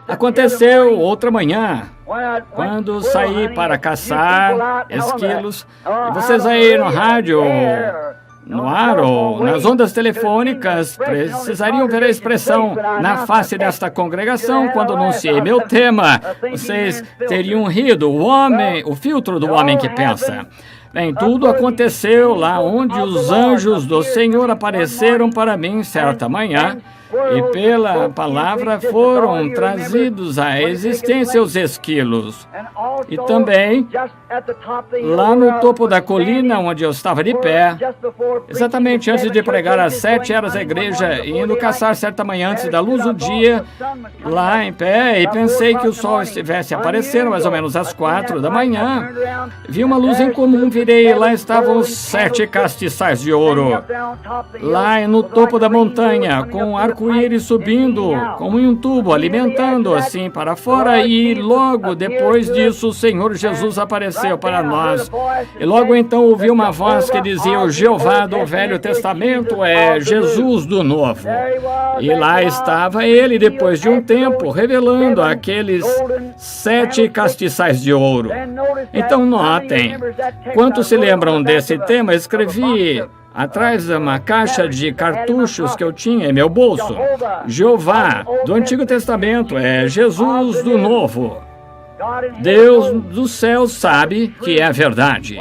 Aconteceu outra manhã, quando saí para caçar esquilos, e vocês aí no rádio, no ar ou nas ondas telefônicas precisariam ver a expressão na face desta congregação quando anunciei meu tema. Vocês teriam rido, o filtro do homem que pensa. Bem, tudo aconteceu lá onde os anjos do Senhor apareceram para mim certa manhã, e pela palavra foram trazidos à existência os esquilos. E também, lá no topo da colina onde eu estava de pé, exatamente antes de pregar às 7 horas à igreja, indo caçar certa manhã antes da luz do dia, lá em pé, e pensei que o sol estivesse aparecendo mais ou menos às 4 da manhã, vi uma luz em comum, virei, e lá estavam os 7 castiçais de ouro, lá no topo da montanha, com arco-íris subindo, como em um tubo, alimentando assim para fora, e logo depois disso o Senhor Jesus apareceu para nós. E logo então ouvi uma voz que dizia: o Jeová do Velho Testamento é Jesus do Novo. E lá estava ele, depois de um tempo, revelando aqueles 7 castiçais de ouro. Então notem, quantos se lembram desse tema? Escrevi atrás de uma caixa de cartuchos que eu tinha em meu bolso: Jeová do Antigo Testamento é Jesus do Novo. Deus do céu sabe que é verdade.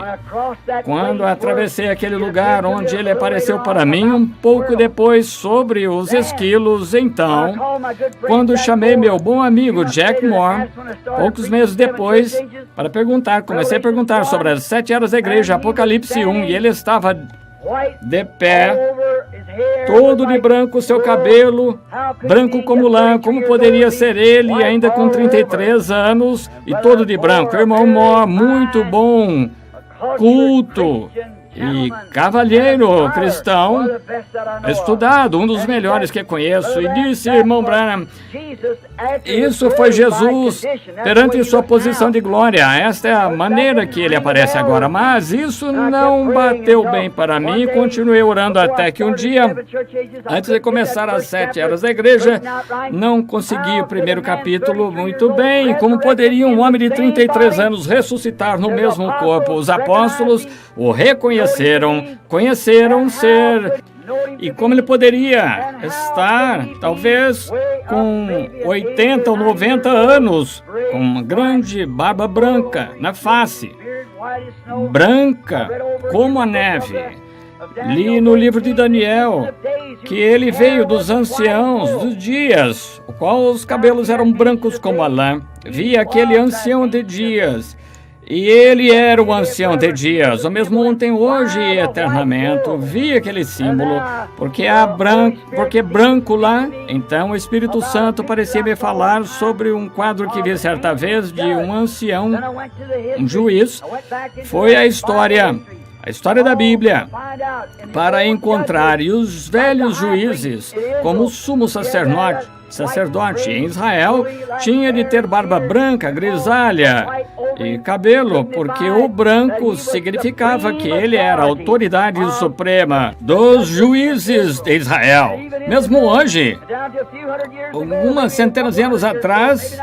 Quando atravessei aquele lugar onde ele apareceu para mim, um pouco depois, sobre os esquilos, então, quando chamei meu bom amigo Jack Moore, poucos meses depois, para perguntar, comecei a perguntar sobre as 7 eras da igreja, Apocalipse 1, e ele estava de pé, todo de branco, seu cabelo branco como lã. Como poderia ser ele, ainda com 33 anos, e todo de branco? Irmão Mó, muito bom, culto e cavalheiro cristão, estudado, um dos melhores que conheço. E disse, irmão Branham, isso foi Jesus perante sua posição de glória. Esta é a maneira que ele aparece agora. Mas isso não bateu bem para mim. Continuei orando até que um dia, antes de começar as 7 eras da igreja, não consegui o primeiro capítulo muito bem. Como poderia um homem de 33 anos ressuscitar no mesmo corpo? Os apóstolos o conheceram ser, e como ele poderia estar, talvez, com 80 ou 90 anos, com uma grande barba branca na face, branca como a neve. Li no livro de Daniel que ele veio dos anciãos dos dias, o qual os cabelos eram brancos como a lã. Vi aquele ancião de dias, e ele era o ancião de dias, o mesmo ontem, hoje e eternamente. Vi aquele símbolo, porque branco lá. Então o Espírito Santo parecia me falar sobre um quadro que vi certa vez de um ancião, um juiz. Foi a história da Bíblia, para encontrar, e os velhos juízes, como o sumo sacerdote em Israel, tinha de ter barba branca, grisalha e cabelo, porque o branco significava que ele era a autoridade suprema dos juízes de Israel. Mesmo hoje, algumas centenas de anos atrás,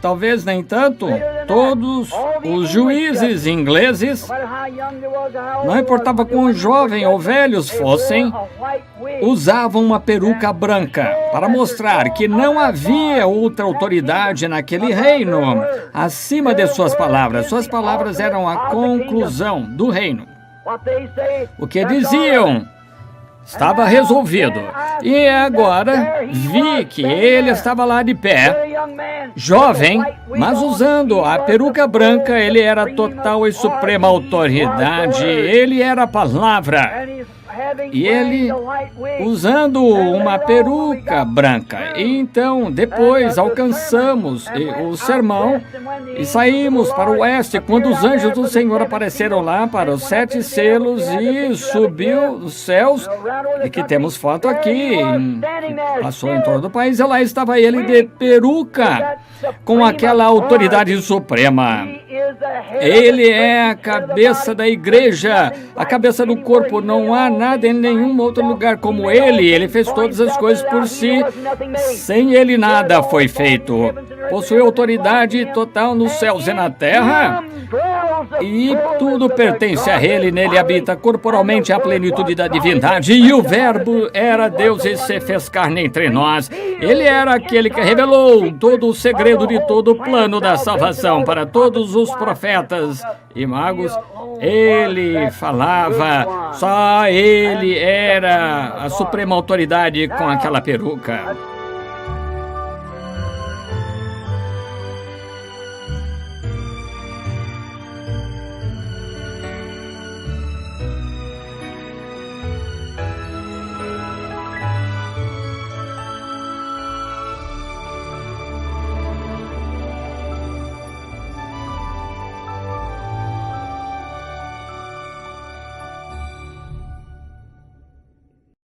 talvez nem tanto, todos os juízes ingleses, não importava quão jovem ou velhos fossem, usavam uma peruca branca para mostrar que não havia outra autoridade naquele reino acima de suas palavras. Suas palavras eram a conclusão do reino. O que diziam estava resolvido. E agora vi que ele estava lá de pé, jovem, mas usando a peruca branca. Ele era a total e suprema autoridade. Ele era a palavra. E ele usando uma peruca branca. E então, depois, alcançamos o sermão e saímos para o oeste, quando os anjos do Senhor apareceram lá para os 7 selos, e subiu os céus, e que temos foto aqui, passou em torno do país, e lá estava ele de peruca, com aquela autoridade suprema. Ele é a cabeça da igreja, a cabeça do corpo. Não há nada em nenhum outro lugar como Ele. Ele fez todas as coisas por si. Sem Ele nada foi feito. Possui autoridade total nos céus e na terra. E tudo pertence a Ele. Nele habita corporalmente a plenitude da divindade. E o Verbo era Deus e se fez carne entre nós. Ele era aquele que revelou todo o segredo de todo o plano da salvação para todos os profetas e magos. Ele falava, só Ele era a suprema autoridade com aquela peruca.